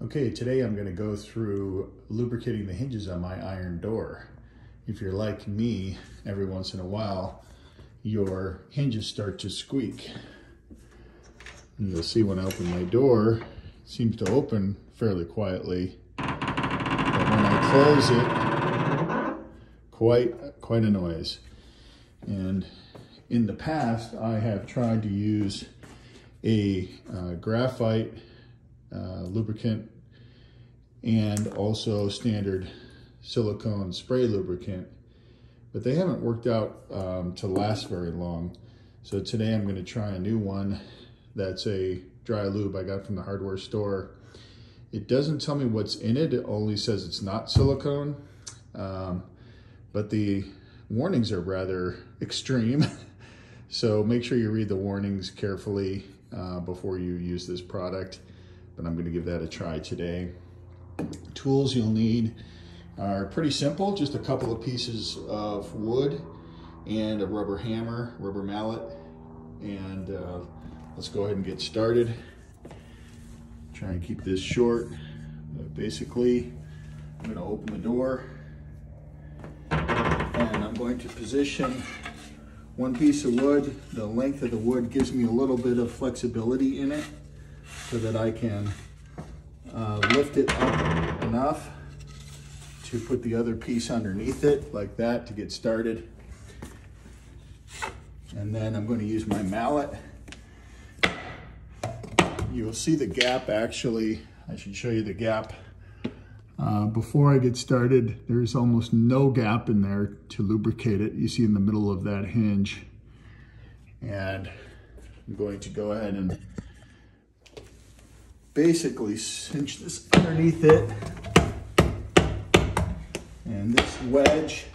Okay, today I'm going to go through lubricating the hinges on my iron door. If you're like me, every once in a while, your hinges start to squeak. And you'll see when I open my door, it seems to open fairly quietly. But when I close it, quite a noise. And in the past, I have tried to use a graphite lubricant and also standard silicone spray lubricant, but they haven't worked out to last very long. So today I'm going to try a new one that's a dry lube I got from the hardware store. It doesn't tell me what's in it, it only says it's not silicone, but the warnings are rather extreme. So make sure you read the warnings carefully before you use this product, but I'm going to give that a try today. Tools you'll need are pretty simple, just a couple of pieces of wood and a rubber hammer, rubber mallet, and let's go ahead and get started. Try and keep this short. Basically, I'm going to open the door and I'm going to position one piece of wood. The length of the wood gives me a little bit of flexibility in it so that I can lift it up enough to put the other piece underneath it like that to get started. And then I'm going to use my mallet. You'll see the gap actually. I should show you the gap. Before I get started, there's almost no gap in there to lubricate it. You see in the middle of that hinge. And I'm going to go ahead and basically cinch this underneath it. And this wedge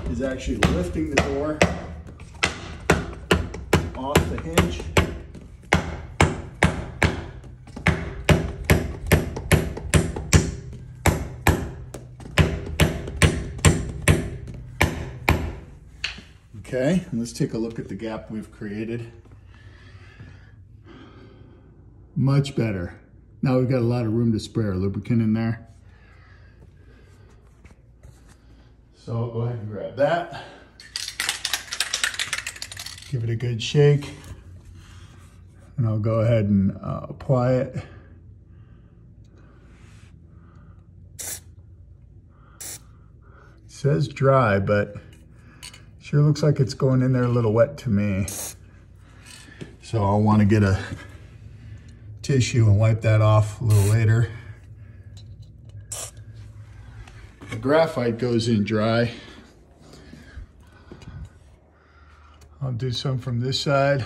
is actually lifting the door off the hinge. Okay, let's take a look at the gap we've created. Much better. Now we've got a lot of room to spray our lubricant in there. So I'll go ahead and grab that. Give it a good shake. And I'll go ahead and apply it. It says dry, but sure looks like it's going in there a little wet to me. So I'll want to get a tissue and wipe that off a little later. The graphite goes in dry. I'll do some from this side.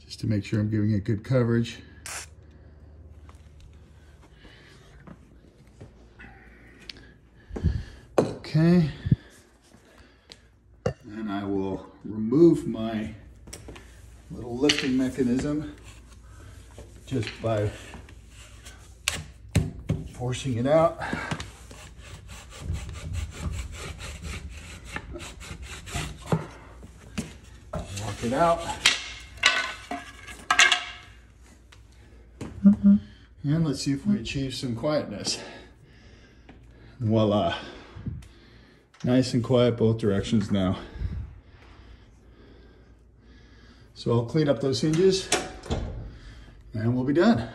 Just to make sure I'm giving it good coverage. Okay, and I will remove my little lifting mechanism just by forcing it out. Walk it out. And let's see if we achieve some quietness. Voila. Nice and quiet both directions now. So I'll clean up those hinges and we'll be done.